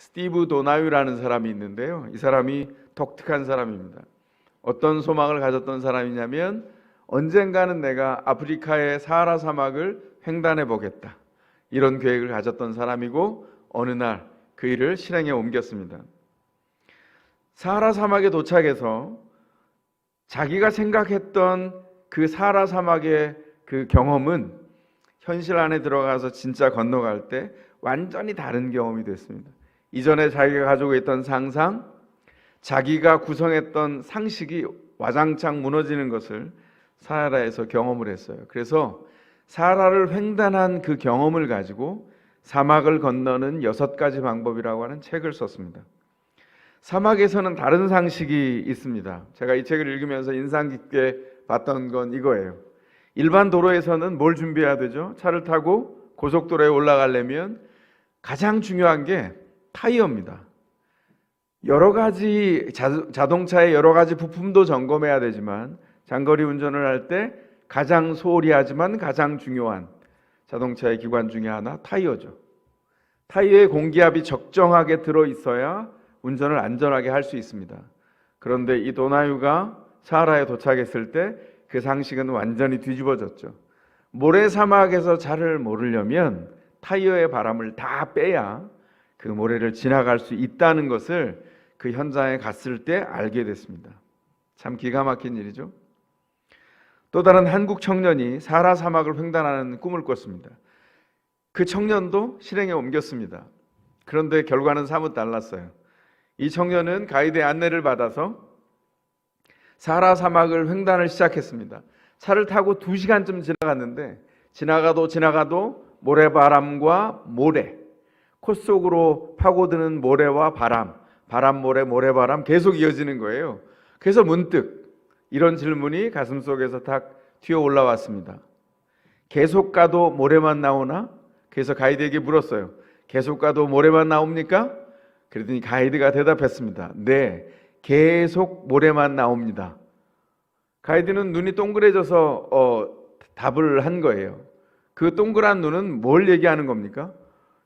스티브 도나유라는 사람이 있는데요. 이 사람이 독특한 사람입니다. 어떤 소망을 가졌던 사람이냐면 언젠가는 내가 아프리카의 사하라 사막을 횡단해 보겠다, 이런 계획을 가졌던 사람이고 어느 날 그 일을 실행에 옮겼습니다. 사하라 사막에 도착해서 자기가 생각했던 그 사하라 사막의 그 경험은 현실 안에 들어가서 진짜 건너갈 때 완전히 다른 경험이 됐습니다. 이전에 자기가 가지고 있던 상상, 자기가 구성했던 상식이 와장창 무너지는 것을 사하라에서 경험을 했어요. 그래서 사하라를 횡단한 그 경험을 가지고 사막을 건너는 6가지 방법이라고 하는 책을 썼습니다. 사막에서는 다른 상식이 있습니다. 제가 이 책을 읽으면서 인상 깊게 봤던 건 이거예요. 일반 도로에서는 뭘 준비해야 되죠? 차를 타고 고속도로에 올라가려면 가장 중요한 게 타이어입니다. 여러 가지 자동차의 여러 가지 부품도 점검해야 되지만 장거리 운전을 할 때 가장 소홀히 하지만 가장 중요한 자동차의 기관 중에 하나, 타이어죠. 타이어의 공기압이 적정하게 들어있어야 운전을 안전하게 할 수 있습니다. 그런데 이 도나유가 사하라에 도착했을 때 그 상식은 완전히 뒤집어졌죠. 모래사막에서 차를 모르려면 타이어의 바람을 다 빼야 그 모래를 지나갈 수 있다는 것을 그 현장에 갔을 때 알게 됐습니다. 참 기가 막힌 일이죠. 또 다른 한국 청년이 사하라 사막을 횡단하는 꿈을 꿨습니다. 그 청년도 실행에 옮겼습니다. 그런데 결과는 사뭇 달랐어요. 이 청년은 가이드의 안내를 받아서 사하라 사막을 횡단을 시작했습니다. 차를 타고 2시간쯤 지나갔는데 지나가도 모래바람과 모래, 코 속으로 파고드는 모래와 바람, 모래, 모래바람 계속 이어지는 거예요. 그래서 문득 이런 질문이 가슴 속에서 탁 튀어 올라왔습니다. 계속 가도 모래만 나오나? 그래서 가이드에게 물었어요. 계속 가도 모래만 나옵니까? 그랬더니 가이드가 대답했습니다. 네, 계속 모래만 나옵니다. 가이드는 눈이 동그래져서 답을 한 거예요. 그 동그란 눈은 뭘 얘기하는 겁니까?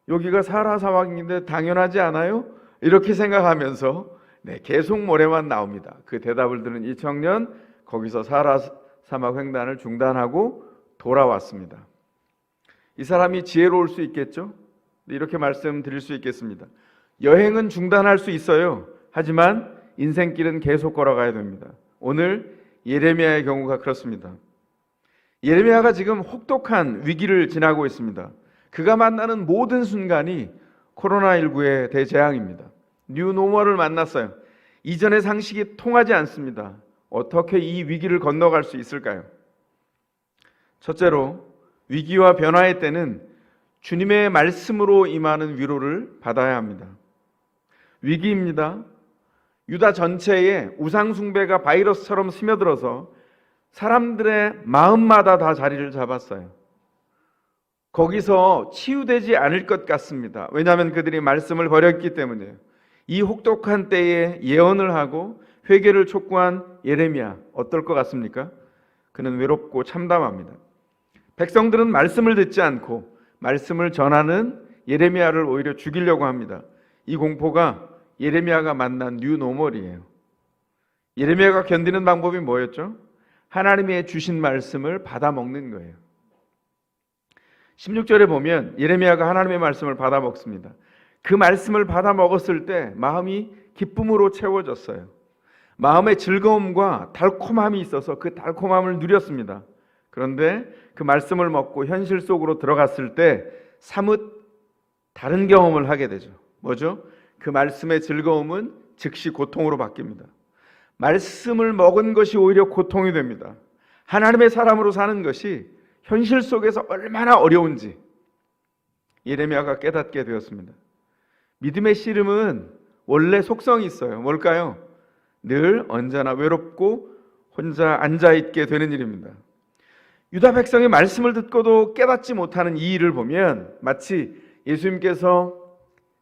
여기가 사하라 사막인데 당연하지 않아요? 이렇게 생각하면서 네, 계속 모래만 나옵니다. 그 대답을 들은 이 청년, 거기서 사하라 사막 횡단을 중단하고 돌아왔습니다. 이 사람이 지혜로울 수 있겠죠? 이렇게 말씀드릴 수 있겠습니다. 여행은 중단할 수 있어요. 하지만 인생길은 계속 걸어가야 됩니다. 오늘 예레미야의 경우가 그렇습니다. 예레미야가 지금 혹독한 위기를 지나고 있습니다. 그가 만나는 모든 순간이 코로나19의 대재앙입니다. 뉴노멀을 만났어요. 이전의 상식이 통하지 않습니다. 어떻게 이 위기를 건너갈 수 있을까요? 첫째로, 위기와 변화의 때는 주님의 말씀으로 임하는 위로를 받아야 합니다. 위기입니다. 유다 전체에 우상 숭배가 바이러스처럼 스며들어서 사람들의 마음마다 다 자리를 잡았어요. 거기서 치유되지 않을 것 같습니다. 왜냐하면 그들이 말씀을 버렸기 때문이에요. 이 혹독한 때에 예언을 하고 회개를 촉구한 예레미야, 어떨 것 같습니까? 그는 외롭고 참담합니다. 백성들은 말씀을 듣지 않고 말씀을 전하는 예레미야를 오히려 죽이려고 합니다. 이 공포가 예레미야가 만난 뉴노멀이에요. 예레미야가 견디는 방법이 뭐였죠? 하나님의 주신 말씀을 받아먹는 거예요. 16절에 보면 예레미야가 하나님의 말씀을 받아먹습니다. 그 말씀을 받아먹었을 때 마음이 기쁨으로 채워졌어요. 마음에 즐거움과 달콤함이 있어서 그 달콤함을 누렸습니다. 그런데 그 말씀을 먹고 현실 속으로 들어갔을 때 사뭇 다른 경험을 하게 되죠. 뭐죠? 그 말씀의 즐거움은 즉시 고통으로 바뀝니다. 말씀을 먹은 것이 오히려 고통이 됩니다. 하나님의 사람으로 사는 것이 현실 속에서 얼마나 어려운지 예레미야가 깨닫게 되었습니다. 믿음의 씨름은 원래 속성이 있어요. 뭘까요? 늘 언제나 외롭고 혼자 앉아있게 되는 일입니다. 유다 백성이 말씀을 듣고도 깨닫지 못하는 이 일을 보면 마치 예수님께서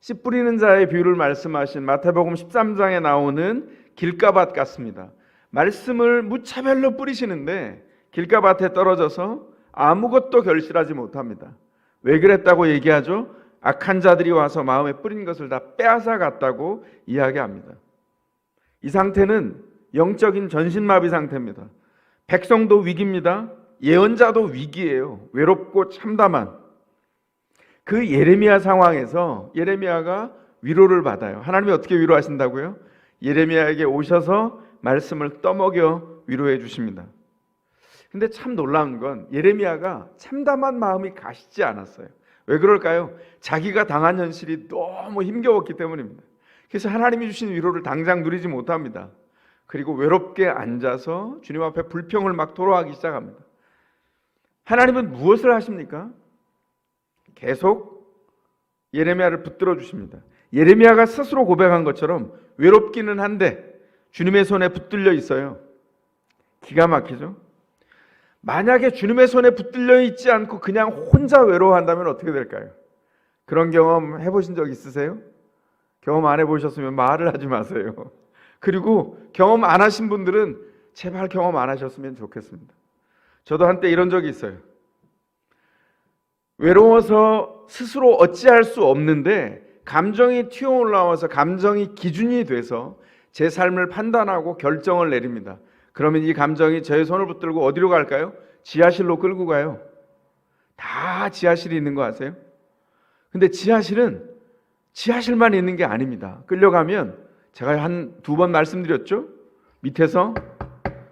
씨 뿌리는 자의 비유를 말씀하신 마태복음 13장에 나오는 길가밭 같습니다. 말씀을 무차별로 뿌리시는데 길가밭에 떨어져서 아무것도 결실하지 못합니다. 왜 그랬다고 얘기하죠? 악한 자들이 와서 마음에 뿌린 것을 다 빼앗아 갔다고 이야기합니다. 이 상태는 영적인 전신마비 상태입니다. 백성도 위기입니다. 예언자도 위기예요. 외롭고 참담한 그 예레미야 상황에서 예레미야가 위로를 받아요. 하나님이 어떻게 위로하신다고요? 예레미야에게 오셔서 말씀을 떠먹여 위로해 주십니다. 근데 참 놀라운 건 예레미야가 참담한 마음이 가시지 않았어요. 왜 그럴까요? 자기가 당한 현실이 너무 힘겨웠기 때문입니다. 그래서 하나님이 주신 위로를 당장 누리지 못합니다. 그리고 외롭게 앉아서 주님 앞에 불평을 막 토로하기 시작합니다. 하나님은 무엇을 하십니까? 계속 예레미야를 붙들어 주십니다. 예레미야가 스스로 고백한 것처럼 외롭기는 한데 주님의 손에 붙들려 있어요. 기가 막히죠? 만약에 주님의 손에 붙들려 있지 않고 그냥 혼자 외로워한다면 어떻게 될까요? 그런 경험 해보신 적 있으세요? 경험 안 해보셨으면 말을 하지 마세요. 그리고 경험 안 하신 분들은 제발 경험 안 하셨으면 좋겠습니다. 저도 한때 이런 적이 있어요. 외로워서 스스로 어찌할 수 없는데 감정이 튀어올라와서 감정이 기준이 돼서 제 삶을 판단하고 결정을 내립니다. 그러면 이 감정이 제 손을 붙들고 어디로 갈까요? 지하실로 끌고 가요. 다 지하실이 있는 거 아세요? 근데 지하실은 지하실만 있는 게 아닙니다. 끌려가면 제가 한 2번 말씀드렸죠? 밑에서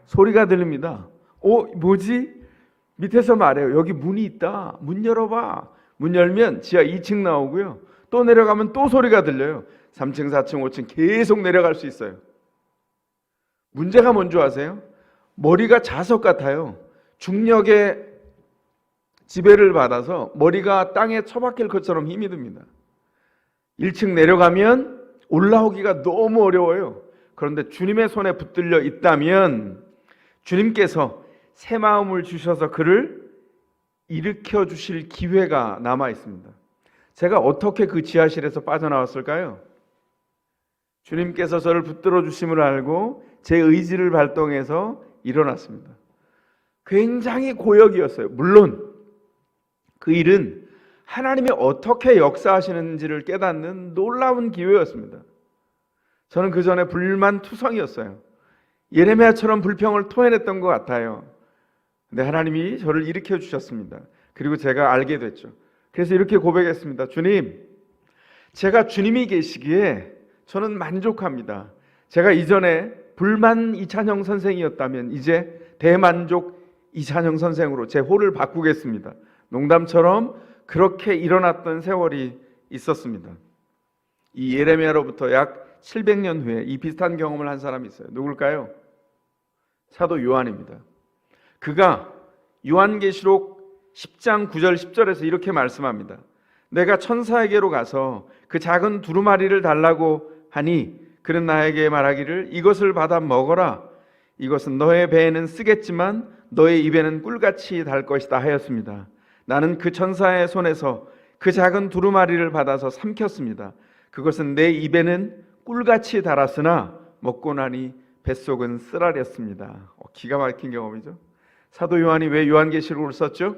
소리가 들립니다. 뭐지? 밑에서 말해요. 여기 문이 있다. 문 열어봐. 문 열면 지하 2층 나오고요. 또 내려가면 또 소리가 들려요. 3층, 4층, 5층 계속 내려갈 수 있어요. 문제가 뭔지 아세요? 머리가 자석 같아요. 중력의 지배를 받아서 머리가 땅에 처박힐 것처럼 힘이 듭니다. 1층 내려가면 올라오기가 너무 어려워요. 그런데 주님의 손에 붙들려 있다면 주님께서 새 마음을 주셔서 그를 일으켜 주실 기회가 남아 있습니다. 제가 어떻게 그 지하실에서 빠져나왔을까요? 주님께서 저를 붙들어 주심을 알고 제 의지를 발동해서 일어났습니다. 굉장히 고역이었어요. 물론 그 일은 하나님이 어떻게 역사하시는지를 깨닫는 놀라운 기회였습니다. 저는 그 전에 불만투성이었어요. 예레미야처럼 불평을 토해냈던 것 같아요. 근데 하나님이 저를 일으켜 주셨습니다. 그리고 제가 알게 됐죠. 그래서 이렇게 고백했습니다. 주님, 제가 주님이 계시기에 저는 만족합니다. 제가 이전에 불만 이찬영 선생이었다면 이제 대만족 이찬영 선생으로 제 호를 바꾸겠습니다. 농담처럼 그렇게 일어났던 세월이 있었습니다. 이 예레미야로부터 약 700년 후에 이 비슷한 경험을 한 사람이 있어요. 누굴까요? 사도 요한입니다. 그가 요한계시록 10장 9절 10절에서 이렇게 말씀합니다. 내가 천사에게로 가서 그 작은 두루마리를 달라고 하니 그는 나에게 말하기를 이것을 받아 먹어라. 이것은 너의 배에는 쓰겠지만 너의 입에는 꿀같이 달 것이다 하였습니다. 나는 그 천사의 손에서 그 작은 두루마리를 받아서 삼켰습니다. 그것은 내 입에는 꿀같이 달았으나 먹고 나니 뱃속은 쓰라렸습니다. 기가 막힌 경험이죠. 사도 요한이 왜 요한계시록을 썼죠?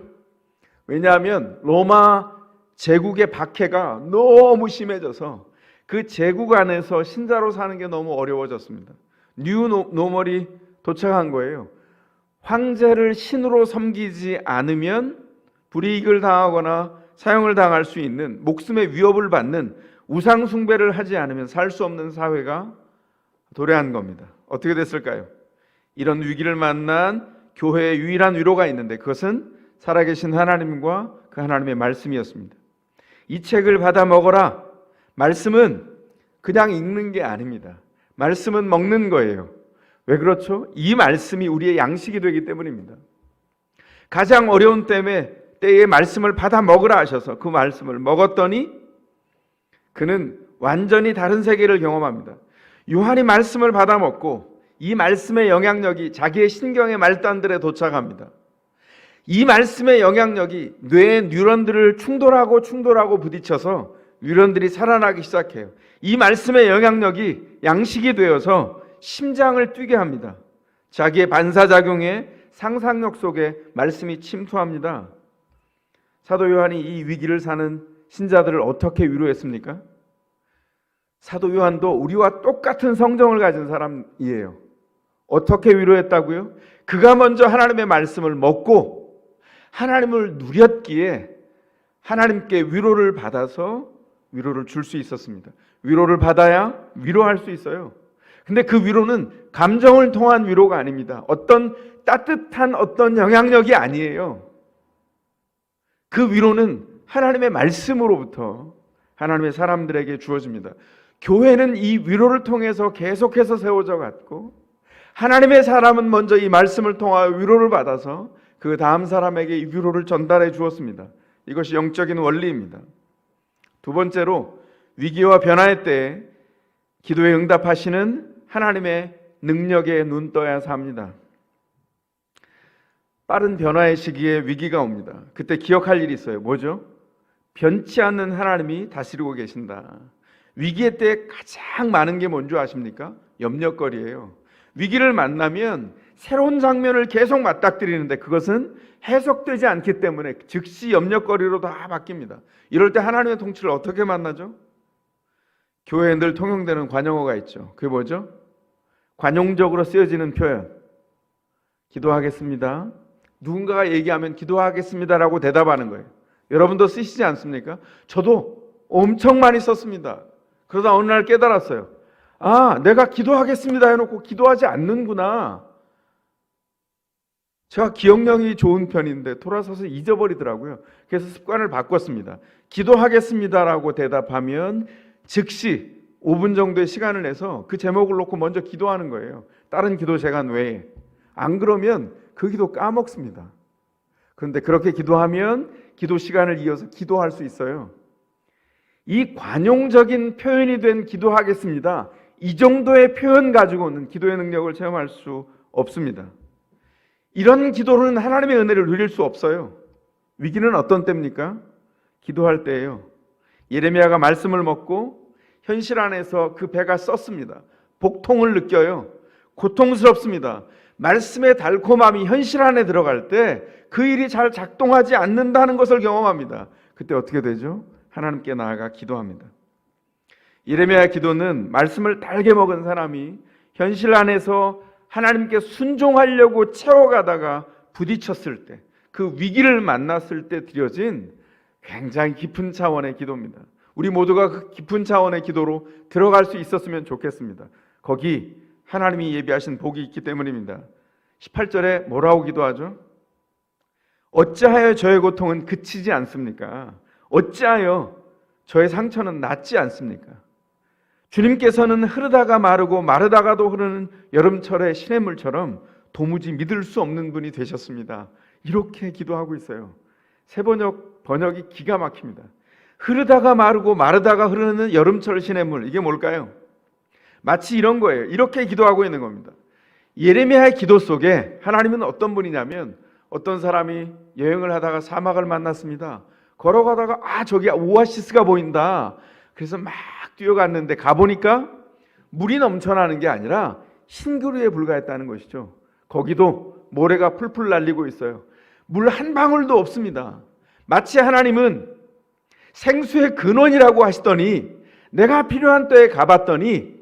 왜냐하면 로마 제국의 박해가 너무 심해져서 그 제국 안에서 신자로 사는 게 너무 어려워졌습니다. 뉴 노멀이 도착한 거예요. 황제를 신으로 섬기지 않으면 불이익을 당하거나 사형을 당할 수 있는 목숨의 위협을 받는 우상 숭배를 하지 않으면 살 수 없는 사회가 도래한 겁니다. 어떻게 됐을까요? 이런 위기를 만난 교회의 유일한 위로가 있는데 그것은 살아계신 하나님과 그 하나님의 말씀이었습니다. 이 책을 받아 먹어라. 말씀은 그냥 읽는 게 아닙니다. 말씀은 먹는 거예요. 왜 그렇죠? 이 말씀이 우리의 양식이 되기 때문입니다. 가장 어려운 때에 말씀을 받아 먹으라 하셔서 그 말씀을 먹었더니 그는 완전히 다른 세계를 경험합니다. 요한이 말씀을 받아 먹고 이 말씀의 영향력이 자기의 신경의 말단들에 도착합니다. 이 말씀의 영향력이 뇌의 뉴런들을 충돌하고 부딪혀서 뉴런들이 살아나기 시작해요. 이 말씀의 영향력이 양식이 되어서 심장을 뛰게 합니다. 자기의 반사작용에 상상력 속에 말씀이 침투합니다. 사도 요한이 이 위기를 사는 신자들을 어떻게 위로했습니까? 사도 요한도 우리와 똑같은 성정을 가진 사람이에요. 어떻게 위로했다고요? 그가 먼저 하나님의 말씀을 먹고 하나님을 누렸기에 하나님께 위로를 받아서 위로를 줄 수 있었습니다. 위로를 받아야 위로할 수 있어요. 근데 그 위로는 감정을 통한 위로가 아닙니다. 어떤 따뜻한 어떤 영향력이 아니에요. 그 위로는 하나님의 말씀으로부터 하나님의 사람들에게 주어집니다. 교회는 이 위로를 통해서 계속해서 세워져 갔고, 하나님의 사람은 먼저 이 말씀을 통하여 위로를 받아서 그 다음 사람에게 이 위로를 전달해 주었습니다. 이것이 영적인 원리입니다. 두 번째로, 위기와 변화의 때에 기도에 응답하시는 하나님의 능력에 눈 떠야 합니다. 빠른 변화의 시기에 위기가 옵니다. 그때 기억할 일이 있어요. 뭐죠? 변치 않는 하나님이 다스리고 계신다. 위기의 때 가장 많은 게 뭔지 아십니까? 염려거리예요. 위기를 만나면 새로운 장면을 계속 맞닥뜨리는데 그것은 해석되지 않기 때문에 즉시 염려거리로 다 바뀝니다. 이럴 때 하나님의 통치를 어떻게 만나죠? 교회에 늘 통용되는 관용어가 있죠. 그게 뭐죠? 관용적으로 쓰여지는 표현. 기도하겠습니다. 누군가가 얘기하면 기도하겠습니다라고 대답하는 거예요. 여러분도 쓰시지 않습니까? 저도 엄청 많이 썼습니다. 그러다 어느 날 깨달았어요. 아, 내가 기도하겠습니다 해놓고 기도하지 않는구나. 제가 기억력이 좋은 편인데 돌아서서 잊어버리더라고요. 그래서 습관을 바꿨습니다. 기도하겠습니다라고 대답하면 즉시 5분 정도의 시간을 내서 그 제목을 놓고 먼저 기도하는 거예요. 다른 기도 시간 외에. 안 그러면 그 기도 까먹습니다. 그런데 그렇게 기도하면 기도 시간을 이어서 기도할 수 있어요. 이 관용적인 표현이 된 기도하겠습니다. 이 정도의 표현 가지고는 기도의 능력을 체험할 수 없습니다. 이런 기도로는 하나님의 은혜를 누릴 수 없어요. 위기는 어떤 때입니까? 기도할 때예요. 예레미야가 말씀을 먹고 현실 안에서 그 배가 썩습니다. 복통을 느껴요. 고통스럽습니다. 말씀의 달콤함이 현실 안에 들어갈 때 그 일이 잘 작동하지 않는다는 것을 경험합니다. 그때 어떻게 되죠? 하나님께 나아가 기도합니다. 예레미야의 기도는 말씀을 달게 먹은 사람이 현실 안에서 하나님께 순종하려고 채워가다가 부딪혔을 때, 그 위기를 만났을 때 드려진 굉장히 깊은 차원의 기도입니다. 우리 모두가 그 깊은 차원의 기도로 들어갈 수 있었으면 좋겠습니다. 거기 하나님이 예비하신 복이 있기 때문입니다. 18절에 뭐라고 기도하죠? 어찌하여 저의 고통은 그치지 않습니까? 어찌하여 저의 상처는 낫지 않습니까? 주님께서는 흐르다가 마르고 마르다가도 흐르는 여름철의 시냇물처럼 도무지 믿을 수 없는 분이 되셨습니다. 이렇게 기도하고 있어요. 세 번역이 기가 막힙니다. 흐르다가 마르고 마르다가 흐르는 여름철 시냇물, 이게 뭘까요? 마치 이런 거예요. 이렇게 기도하고 있는 겁니다. 예레미야의 기도 속에 하나님은 어떤 분이냐면, 어떤 사람이 여행을 하다가 사막을 만났습니다. 걸어가다가 저기 오아시스가 보인다. 그래서 막 뛰어갔는데 가보니까 물이 넘쳐나는 게 아니라 흰그루에 불과했다는 것이죠. 거기도 모래가 풀풀 날리고 있어요. 물 한 방울도 없습니다. 마치 하나님은 생수의 근원이라고 하시더니 내가 필요한 때에 가봤더니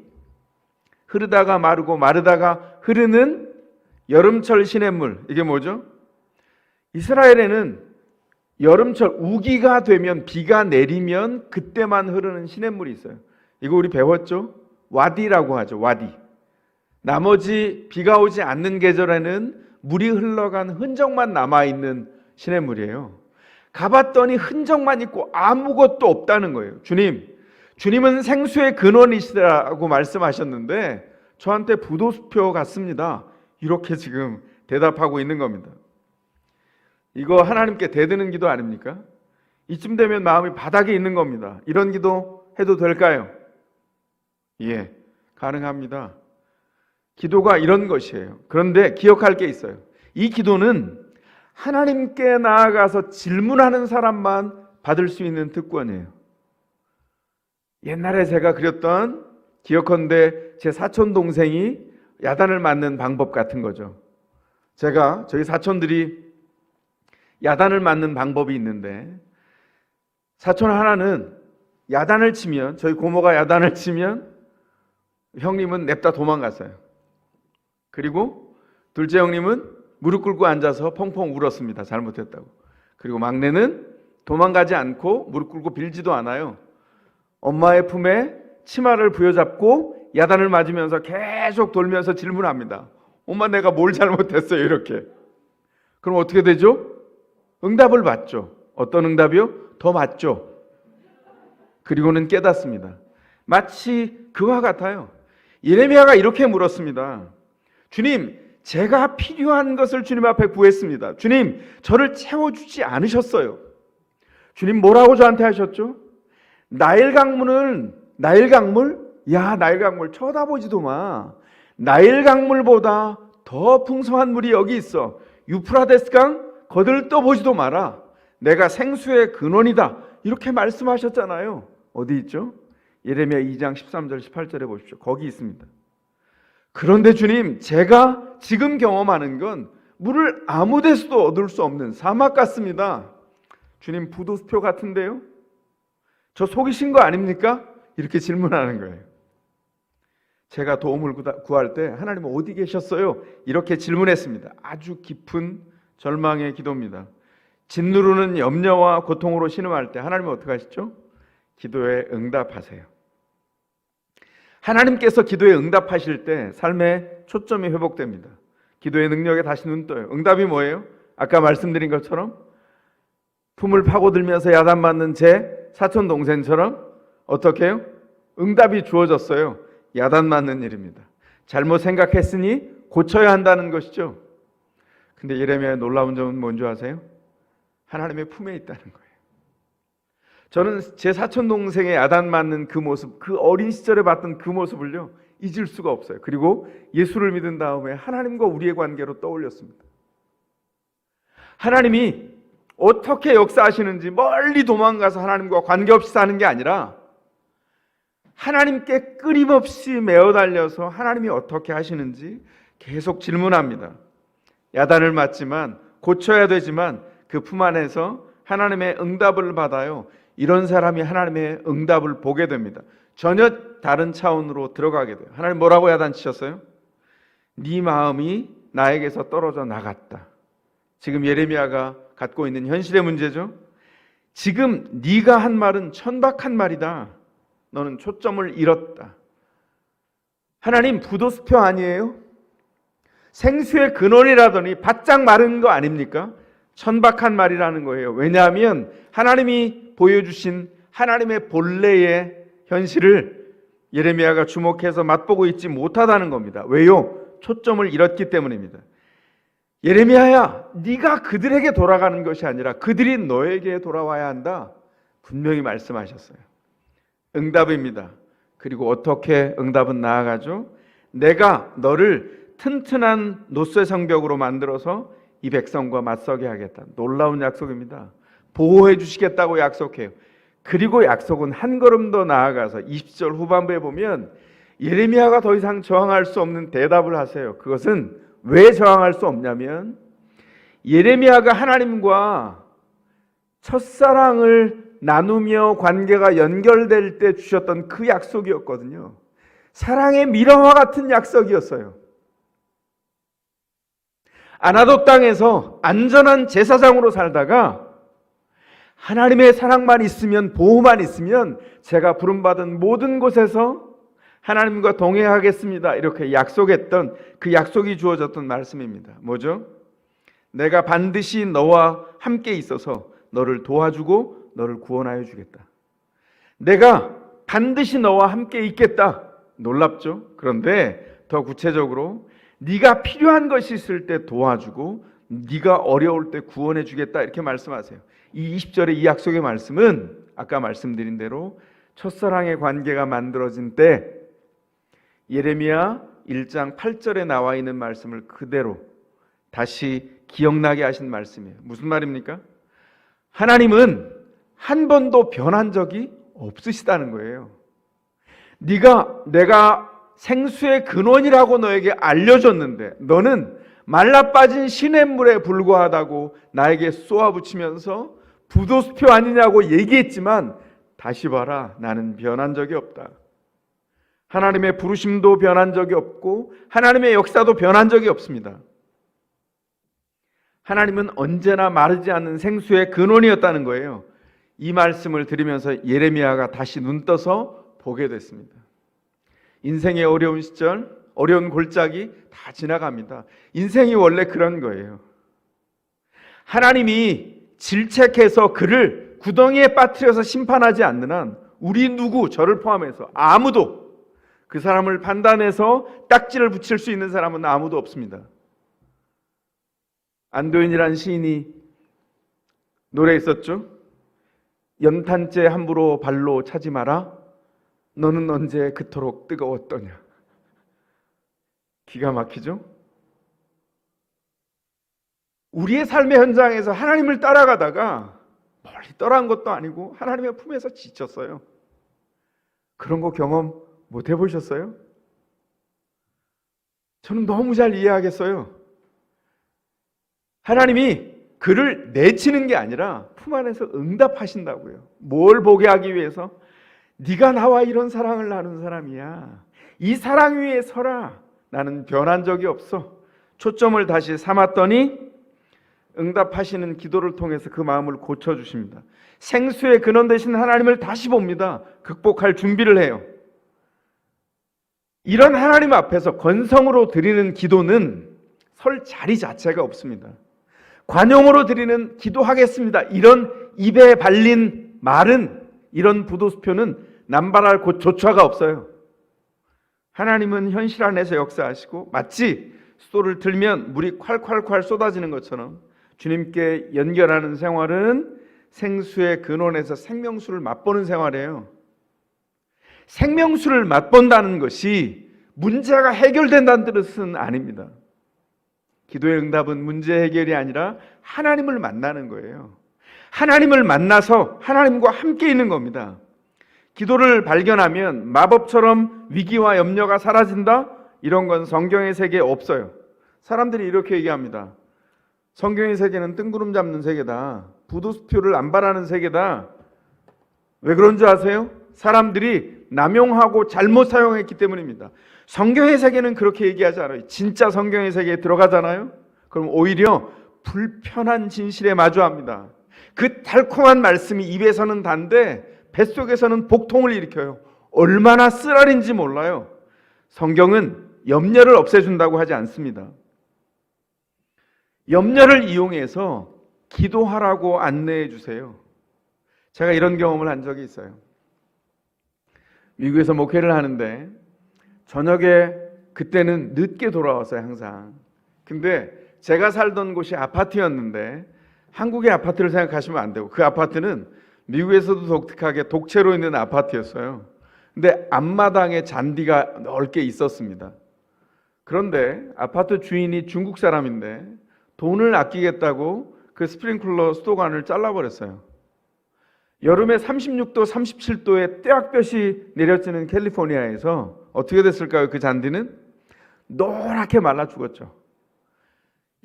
흐르다가 마르고 마르다가 흐르는 여름철 시냇물, 이게 뭐죠? 이스라엘에는 여름철 우기가 되면, 비가 내리면 그때만 흐르는 시냇물이 있어요. 이거 우리 배웠죠? 와디라고 하죠. 와디. 나머지 비가 오지 않는 계절에는 물이 흘러간 흔적만 남아있는 시냇물이에요. 가봤더니 흔적만 있고 아무것도 없다는 거예요. 주님은 생수의 근원이시라고 말씀하셨는데 저한테 부도수표 같습니다. 이렇게 지금 대답하고 있는 겁니다. 이거 하나님께 대드는 기도 아닙니까? 이쯤 되면 마음이 바닥에 있는 겁니다. 이런 기도 해도 될까요? 예, 가능합니다. 기도가 이런 것이에요. 그런데 기억할 게 있어요. 이 기도는 하나님께 나아가서 질문하는 사람만 받을 수 있는 특권이에요. 옛날에 제가 그렸던, 기억컨대 제 사촌 동생이 야단을 맞는 방법 같은 거죠. 저희 사촌들이 야단을 맞는 방법이 있는데, 사촌 하나는 야단을 치면, 저희 고모가 야단을 치면 형님은 냅다 도망갔어요. 그리고 둘째 형님은 무릎 꿇고 앉아서 펑펑 울었습니다. 잘못했다고. 그리고 막내는 도망가지 않고 무릎 꿇고 빌지도 않아요. 엄마의 품에 치마를 부여잡고 야단을 맞으면서 계속 돌면서 질문합니다. 엄마, 내가 뭘 잘못했어요? 이렇게. 그럼 어떻게 되죠? 응답을 받죠. 어떤 응답이요? 더 맞죠. 그리고는 깨닫습니다. 마치 그와 같아요. 예레미야가 이렇게 물었습니다. 주님, 제가 필요한 것을 주님 앞에 구했습니다. 주님, 저를 채워주지 않으셨어요. 주님, 뭐라고 저한테 하셨죠? 나일강물, 나일강물 쳐다보지도 마. 나일강물보다 더 풍성한 물이 여기 있어. 유프라데스 강 거들떠보지도 마라. 내가 생수의 근원이다. 이렇게 말씀하셨잖아요. 어디 있죠? 예레미야 2장 13절 18절에 보십시오. 거기 있습니다. 그런데 주님, 제가 지금 경험하는 건 물을 아무 데서도 얻을 수 없는 사막 같습니다. 주님, 부도수표 같은데요? 저 속이신 거 아닙니까? 이렇게 질문하는 거예요. 제가 도움을 구할 때 하나님은 어디 계셨어요? 이렇게 질문했습니다. 아주 깊은 절망의 기도입니다. 짓누르는 염려와 고통으로 신음할 때 하나님은 어떻게 하시죠? 기도에 응답하세요. 하나님께서 기도에 응답하실 때 삶의 초점이 회복됩니다. 기도의 능력에 다시 눈 떠요. 응답이 뭐예요? 아까 말씀드린 것처럼 품을 파고들면서 야단 맞는 제 사촌 동생처럼 어떻게 해요? 응답이 주어졌어요. 야단 맞는 일입니다. 잘못 생각했으니 고쳐야 한다는 것이죠. 근데 예레미야의 놀라운 점은 뭔지 아세요? 하나님의 품에 있다는 거예요. 저는 제 사촌 동생의 야단 맞는 그 모습, 그 어린 시절에 봤던 그 모습을요, 잊을 수가 없어요. 그리고 예수를 믿은 다음에 하나님과 우리의 관계로 떠올렸습니다. 하나님이 어떻게 역사하시는지 멀리 도망가서 하나님과 관계없이 사는 게 아니라 하나님께 끊임없이 매어 달려서 하나님이 어떻게 하시는지 계속 질문합니다. 야단을 맞지만, 고쳐야 되지만 그 품 안에서 하나님의 응답을 받아요. 이런 사람이 하나님의 응답을 보게 됩니다. 전혀 다른 차원으로 들어가게 돼요. 하나님 뭐라고 야단치셨어요? 네 마음이 나에게서 떨어져 나갔다. 지금 예레미야가 갖고 있는 현실의 문제죠. 지금 네가 한 말은 천박한 말이다. 너는 초점을 잃었다. 하나님, 부도수표 아니에요? 생수의 근원이라더니 바짝 마른 거 아닙니까? 천박한 말이라는 거예요. 왜냐하면 하나님이 보여주신 하나님의 본래의 현실을 예레미야가 주목해서 맛보고 있지 못하다는 겁니다. 왜요? 초점을 잃었기 때문입니다. 예레미야야, 네가 그들에게 돌아가는 것이 아니라 그들이 너에게 돌아와야 한다. 분명히 말씀하셨어요. 응답입니다. 그리고 어떻게 응답은 나아가죠? 내가 너를 튼튼한 노쇠 성벽으로 만들어서 이 백성과 맞서게 하겠다. 놀라운 약속입니다. 보호해 주시겠다고 약속해요. 그리고 약속은 한 걸음 더 나아가서 20절 후반부에 보면 예레미야가 더 이상 저항할 수 없는 대답을 하세요. 그것은 왜 저항할 수 없냐면 예레미야가 하나님과 첫사랑을 나누며 관계가 연결될 때 주셨던 그 약속이었거든요. 사랑의 미러와 같은 약속이었어요. 아나독 땅에서 안전한 제사장으로 살다가 하나님의 사랑만 있으면, 보호만 있으면 제가 부름받은 모든 곳에서 하나님과 동행하겠습니다. 이렇게 약속했던 그 약속이 주어졌던 말씀입니다. 뭐죠? 내가 반드시 너와 함께 있어서 너를 도와주고 너를 구원하여 주겠다. 내가 반드시 너와 함께 있겠다. 놀랍죠? 그런데 더 구체적으로 네가 필요한 것이 있을 때 도와주고 네가 어려울 때 구원해 주겠다. 이렇게 말씀하세요. 이 20절의 이 약속의 말씀은 아까 말씀드린 대로 첫사랑의 관계가 만들어진 때 예레미야 1장 8절에 나와 있는 말씀을 그대로 다시 기억나게 하신 말씀이에요. 무슨 말입니까? 하나님은 한 번도 변한 적이 없으시다는 거예요. 내가 생수의 근원이라고 너에게 알려줬는데 너는 말라빠진 시냇물에 불과하다고 나에게 쏘아붙이면서 부도수표 아니냐고 얘기했지만 다시 봐라, 나는 변한 적이 없다. 하나님의 부르심도 변한 적이 없고 하나님의 역사도 변한 적이 없습니다. 하나님은 언제나 마르지 않는 생수의 근원이었다는 거예요. 이 말씀을 들으면서 예레미야가 다시 눈 떠서 보게 됐습니다. 인생의 어려운 시절, 어려운 골짜기 다 지나갑니다. 인생이 원래 그런 거예요. 하나님이 질책해서 그를 구덩이에 빠뜨려서 심판하지 않는 한 우리 누구, 저를 포함해서 아무도 그 사람을 판단해서 딱지를 붙일 수 있는 사람은 아무도 없습니다. 안도인이란 시인이 노래했었죠. 연탄재 함부로 발로 차지 마라. 너는 언제 그토록 뜨거웠더냐. 기가 막히죠? 우리의 삶의 현장에서 하나님을 따라가다가 멀리 떠난 것도 아니고 하나님의 품에서 지쳤어요. 그런 거 경험 못 해보셨어요? 저는 너무 잘 이해하겠어요. 하나님이 그를 내치는 게 아니라 품 안에서 응답하신다고요. 뭘 보게 하기 위해서? 네가 나와 이런 사랑을 나눈 사람이야. 이 사랑 위에 서라. 나는 변한 적이 없어. 초점을 다시 삼았더니 응답하시는 기도를 통해서 그 마음을 고쳐주십니다. 생수의 근원 되신 하나님을 다시 봅니다. 극복할 준비를 해요. 이런 하나님 앞에서 건성으로 드리는 기도는 설 자리 자체가 없습니다. 관용으로 드리는 기도하겠습니다, 이런 입에 발린 말은, 이런 부도수표는 남발할 곳조차가 없어요. 하나님은 현실 안에서 역사하시고 마치 수도를 들면 물이 콸콸콸 쏟아지는 것처럼 주님께 연결하는 생활은 생수의 근원에서 생명수를 맛보는 생활이에요. 생명수를 맛본다는 것이 문제가 해결된다는 뜻은 아닙니다. 기도의 응답은 문제 해결이 아니라 하나님을 만나는 거예요. 하나님을 만나서 하나님과 함께 있는 겁니다. 기도를 발견하면 마법처럼 위기와 염려가 사라진다? 이런 건 성경의 세계에 없어요. 사람들이 이렇게 얘기합니다. 성경의 세계는 뜬구름 잡는 세계다. 부도수표를 안 바라는 세계다. 왜 그런 줄 아세요? 사람들이 남용하고 잘못 사용했기 때문입니다. 성경의 세계는 그렇게 얘기하지 않아요. 진짜 성경의 세계에 들어가잖아요. 그럼 오히려 불편한 진실에 마주합니다. 그 달콤한 말씀이 입에서는 단데 뱃속에서는 복통을 일으켜요. 얼마나 쓰라린지 몰라요. 성경은 염려를 없애준다고 하지 않습니다. 염려를 이용해서 기도하라고 안내해 주세요. 제가 이런 경험을 한 적이 있어요. 미국에서 목회를 하는데 저녁에 그때는 늦게 돌아왔어요, 항상. 근데 제가 살던 곳이 아파트였는데 한국의 아파트를 생각하시면 안 되고 그 아파트는 미국에서도 독특하게 독채로 있는 아파트였어요. 근데 앞마당에 잔디가 넓게 있었습니다. 그런데 아파트 주인이 중국 사람인데 돈을 아끼겠다고 그 스프링클러 수도관을 잘라버렸어요. 여름에 36도, 37도의 떼약볕이 내려지는 캘리포니아에서 어떻게 됐을까요? 그 잔디는 노랗게 말라 죽었죠.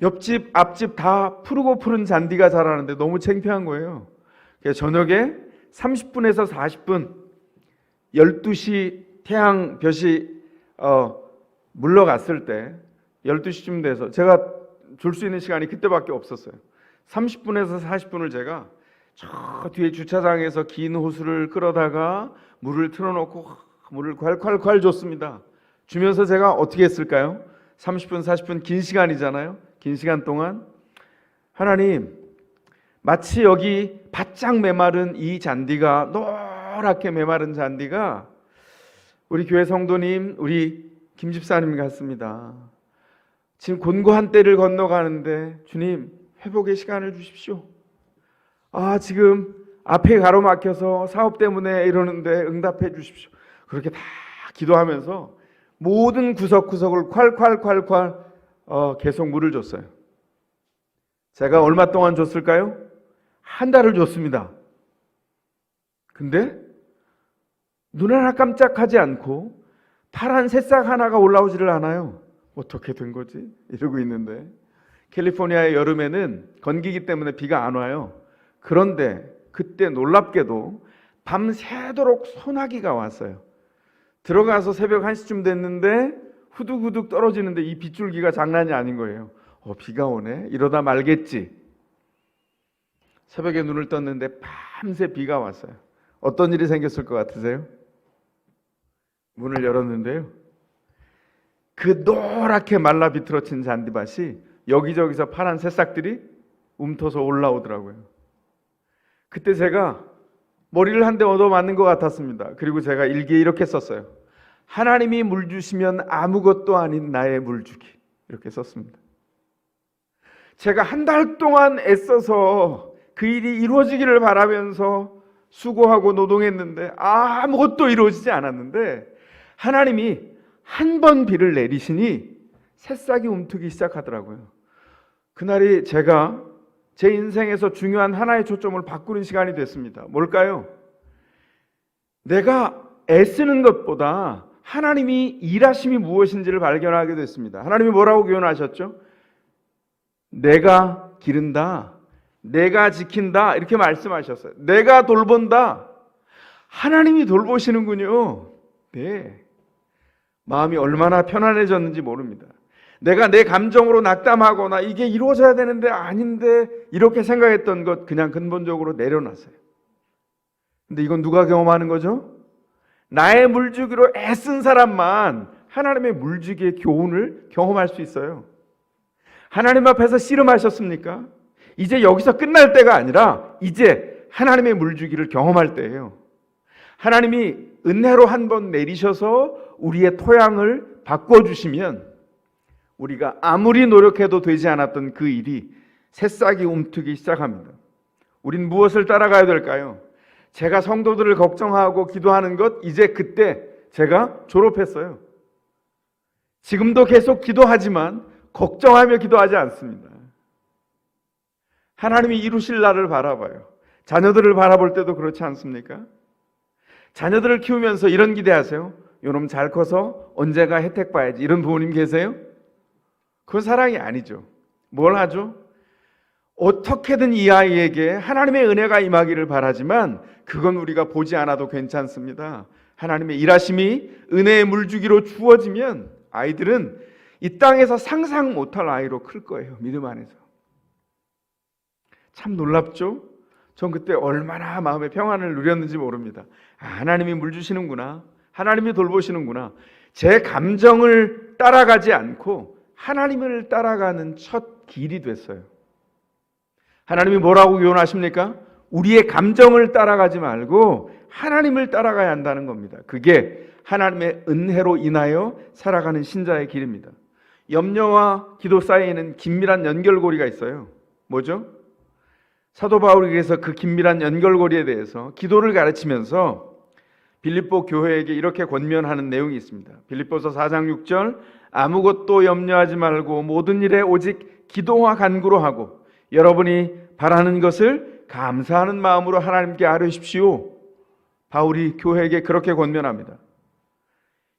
옆집, 앞집 다 푸르고 푸른 잔디가 자라는데 너무 창피한 거예요. 그래서 저녁에 30분에서 40분, 12시 태양볕이 물러갔을 때 12시쯤 돼서 제가 줄 수 있는 시간이 그때밖에 없었어요. 30분에서 40분을 제가 저 뒤에 주차장에서 긴 호수를 끌어다가 물을 틀어놓고 물을 콸콸콸 줬습니다. 주면서 제가 어떻게 했을까요? 30분, 40분 긴 시간이잖아요. 긴 시간 동안 하나님, 마치 여기 바짝 메마른 이 잔디가, 노랗게 메마른 잔디가 우리 교회 성도님, 우리 김 집사님 같습니다. 지금 곤고한 때를 건너가는데 주님, 회복의 시간을 주십시오. 지금 앞에 가로막혀서 사업 때문에 이러는데 응답해 주십시오. 그렇게 다 기도하면서 모든 구석구석을 콸콸콸콸 계속 물을 줬어요. 제가 얼마 동안 줬을까요? 한 달을 줬습니다. 근데 눈 하나 깜짝하지 않고 파란 새싹 하나가 올라오지를 않아요. 어떻게 된 거지? 이러고 있는데 캘리포니아의 여름에는 건기기 때문에 비가 안 와요. 그런데 그때 놀랍게도 밤새도록 소나기가 왔어요. 들어가서 새벽 1시쯤 됐는데 후두구둑 떨어지는데 이 빗줄기가 장난이 아닌 거예요. 비가 오네. 이러다 말겠지. 새벽에 눈을 떴는데 밤새 비가 왔어요. 어떤 일이 생겼을 것 같으세요? 문을 열었는데요, 그 노랗게 말라 비틀어진 잔디밭이 여기저기서 파란 새싹들이 움터서 올라오더라고요. 그때 제가 머리를 한 대 얻어맞는 것 같았습니다. 그리고 제가 일기에 이렇게 썼어요. 하나님이 물 주시면 아무것도 아닌 나의 물 주기. 이렇게 썼습니다. 제가 한 달 동안 애써서 그 일이 이루어지기를 바라면서 수고하고 노동했는데 아무것도 이루어지지 않았는데 하나님이 한 번 비를 내리시니 새싹이 움트기 시작하더라고요. 그날이 제가 제 인생에서 중요한 하나의 초점을 바꾸는 시간이 됐습니다. 뭘까요? 내가 애쓰는 것보다 하나님이 일하심이 무엇인지를 발견하게 됐습니다. 하나님이 뭐라고 교훈하셨죠? 내가 기른다, 내가 지킨다, 이렇게 말씀하셨어요. 내가 돌본다. 하나님이 돌보시는군요. 네. 마음이 얼마나 편안해졌는지 모릅니다. 내가 내 감정으로 낙담하거나 이게 이루어져야 되는데 아닌데 이렇게 생각했던 것 그냥 근본적으로 내려놨어요. 근데 이건 누가 경험하는 거죠? 나의 물주기로 애쓴 사람만 하나님의 물주기의 교훈을 경험할 수 있어요. 하나님 앞에서 씨름하셨습니까? 이제 여기서 끝날 때가 아니라 이제 하나님의 물주기를 경험할 때예요. 하나님이 은혜로 한 번 내리셔서 우리의 토양을 바꿔주시면 우리가 아무리 노력해도 되지 않았던 그 일이 새싹이 움트기 시작합니다. 우린 무엇을 따라가야 될까요? 제가 성도들을 걱정하고 기도하는 것 이제 그때 제가 졸업했어요. 지금도 계속 기도하지만 걱정하며 기도하지 않습니다. 하나님이 이루실 날을 바라봐요. 자녀들을 바라볼 때도 그렇지 않습니까? 자녀들을 키우면서 이런 기대하세요. 요놈 잘 커서 언제가 혜택 봐야지. 이런 부모님 계세요? 그건 사랑이 아니죠. 뭘 하죠? 어떻게든 이 아이에게 하나님의 은혜가 임하기를 바라지만 그건 우리가 보지 않아도 괜찮습니다. 하나님의 일하심이 은혜의 물주기로 주어지면 아이들은 이 땅에서 상상 못할 아이로 클 거예요. 믿음 안에서. 참 놀랍죠? 전 그때 얼마나 마음의 평안을 누렸는지 모릅니다. 하나님이 물 주시는구나. 하나님이 돌보시는구나. 제 감정을 따라가지 않고 하나님을 따라가는 첫 길이 됐어요. 하나님이 뭐라고 교훈하십니까? 우리의 감정을 따라가지 말고 하나님을 따라가야 한다는 겁니다. 그게 하나님의 은혜로 인하여 살아가는 신자의 길입니다. 염려와 기도 사이에는 긴밀한 연결고리가 있어요. 뭐죠? 사도 바울이 그래서 그 긴밀한 연결고리에 대해서 기도를 가르치면서 빌립보 교회에게 이렇게 권면하는 내용이 있습니다. 빌립보서 4장 6절 아무것도 염려하지 말고 모든 일에 오직 기도와 간구로 하고 여러분이 바라는 것을 감사하는 마음으로 하나님께 아뢰십시오. 바울이 교회에게 그렇게 권면합니다.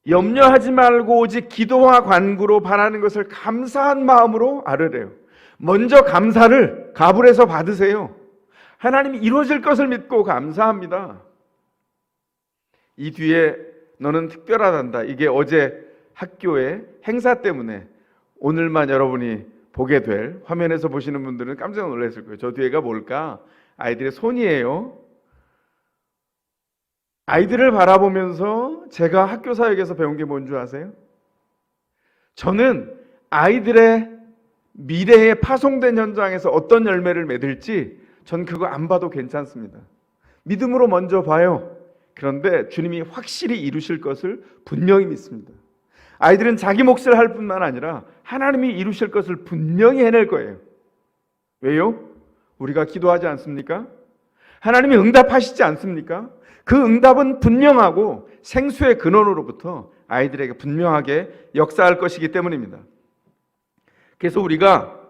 염려하지 말고 오직 기도와 간구로 바라는 것을 감사한 마음으로 아뢰래요. 먼저 감사를 가불해서 받으세요. 하나님이 이루어질 것을 믿고 감사합니다. 이 뒤에 너는 특별하단다. 이게 어제 학교의 행사 때문에 오늘만 여러분이 보게 될, 화면에서 보시는 분들은 깜짝 놀랐을 거예요. 저 뒤에가 뭘까? 아이들의 손이에요. 아이들을 바라보면서 제가 학교 사역에서 배운 게 뭔 줄 아세요? 저는 아이들의 미래에 파송된 현장에서 어떤 열매를 맺을지 전 그거 안 봐도 괜찮습니다. 믿음으로 먼저 봐요. 그런데 주님이 확실히 이루실 것을 분명히 믿습니다. 아이들은 자기 몫을 할 뿐만 아니라 하나님이 이루실 것을 분명히 해낼 거예요. 왜요? 우리가 기도하지 않습니까? 하나님이 응답하시지 않습니까? 그 응답은 분명하고 생수의 근원으로부터 아이들에게 분명하게 역사할 것이기 때문입니다. 그래서 우리가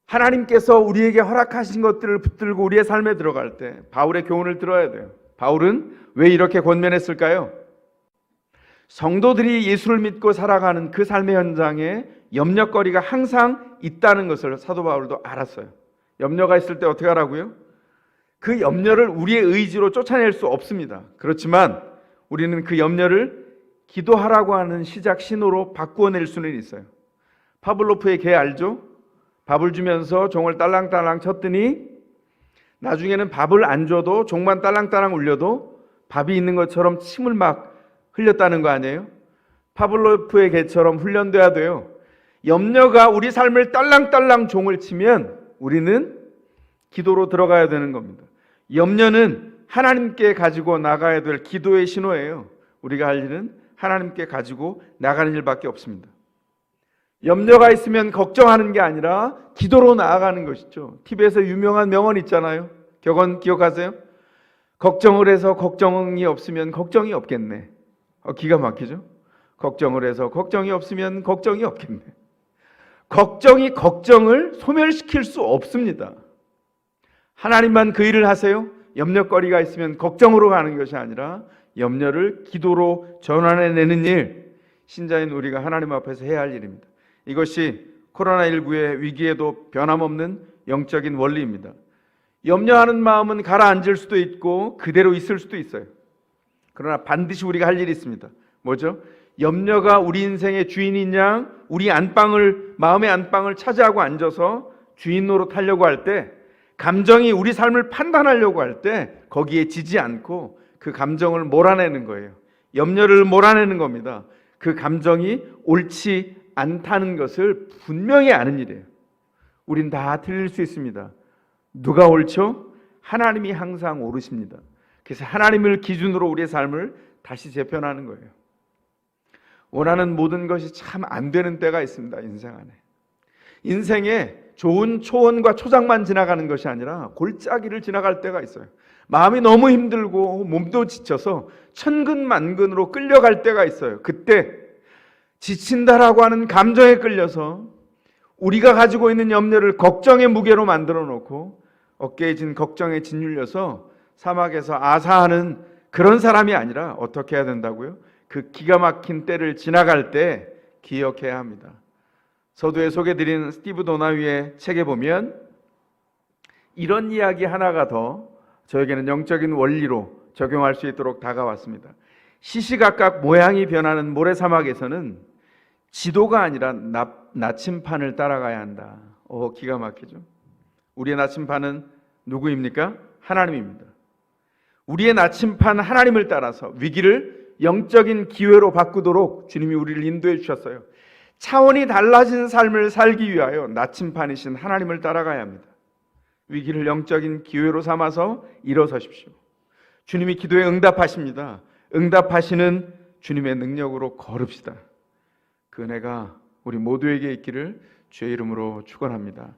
하나님께서 우리에게 허락하신 것들을 붙들고 우리의 삶에 들어갈 때 바울의 교훈을 들어야 돼요. 바울은 왜 이렇게 권면했을까요? 성도들이 예수를 믿고 살아가는 그 삶의 현장에 염려거리가 항상 있다는 것을 사도 바울도 알았어요. 염려가 있을 때 어떻게 하라고요? 그 염려를 우리의 의지로 쫓아낼 수 없습니다. 그렇지만 우리는 그 염려를 기도하라고 하는 시작 신호로 바꾸어낼 수는 있어요. 파블로프의 개 알죠? 밥을 주면서 종을 딸랑딸랑 쳤더니 나중에는 밥을 안 줘도 종만 딸랑딸랑 울려도 밥이 있는 것처럼 침을 막 흘렸다는 거 아니에요? 파블로프의 개처럼 훈련돼야 돼요. 염려가 우리 삶을 딸랑딸랑 종을 치면 우리는 기도로 들어가야 되는 겁니다. 염려는 하나님께 가지고 나가야 될 기도의 신호예요. 우리가 할 일은 하나님께 가지고 나가는 일밖에 없습니다. 염려가 있으면 걱정하는 게 아니라 기도로 나아가는 것이죠. TV에서 유명한 명언 있잖아요. 기억하세요? 걱정을 해서 걱정이 없으면 걱정이 없겠네. 기가 막히죠? 걱정을 해서 걱정이 없으면 걱정이 없겠네. 걱정이 걱정을 소멸시킬 수 없습니다. 하나님만 그 일을 하세요. 염려거리가 있으면 걱정으로 가는 것이 아니라 염려를 기도로 전환해내는 일, 신자인 우리가 하나님 앞에서 해야 할 일입니다. 이것이 코로나19의 위기에도 변함없는 영적인 원리입니다. 염려하는 마음은 가라앉을 수도 있고 그대로 있을 수도 있어요. 그러나 반드시 우리가 할 일이 있습니다. 뭐죠? 염려가 우리 인생의 주인인 양 우리 마음의 안방을 차지하고 앉아서 주인 노릇하려고 할 때, 감정이 우리 삶을 판단하려고 할 때 거기에 지지 않고 그 감정을 몰아내는 거예요. 염려를 몰아내는 겁니다. 그 감정이 옳지 않다는 것을 분명히 아는 일이에요. 우린 다 틀릴 수 있습니다. 누가 옳죠? 하나님이 항상 옳으십니다. 그래서 하나님을 기준으로 우리의 삶을 다시 재편하는 거예요. 원하는 모든 것이 참 안 되는 때가 있습니다. 인생 안에. 인생에 좋은 초원과 초장만 지나가는 것이 아니라 골짜기를 지나갈 때가 있어요. 마음이 너무 힘들고 몸도 지쳐서 천근만근으로 끌려갈 때가 있어요. 그때 지친다라고 하는 감정에 끌려서 우리가 가지고 있는 염려를 걱정의 무게로 만들어 놓고 어깨에 진 걱정에 짓눌려서 사막에서 아사하는 그런 사람이 아니라 어떻게 해야 된다고요? 그 기가 막힌 때를 지나갈 때 기억해야 합니다. 서두에 소개드린 스티브 도나위의 책에 보면 이런 이야기 하나가 더 저에게는 영적인 원리로 적용할 수 있도록 다가왔습니다. 시시각각 모양이 변하는 모래사막에서는 지도가 아니라 나침판을 따라가야 한다. 기가 막히죠. 우리의 나침판은 누구입니까? 하나님입니다. 우리의 나침판 하나님을 따라서 위기를 영적인 기회로 바꾸도록 주님이 우리를 인도해 주셨어요. 차원이 달라진 삶을 살기 위하여 나침판이신 하나님을 따라가야 합니다. 위기를 영적인 기회로 삼아서 일어서십시오. 주님이 기도에 응답하십니다. 응답하시는 주님의 능력으로 걸읍시다. 그 은혜가 우리 모두에게 있기를 주의 이름으로 축원합니다.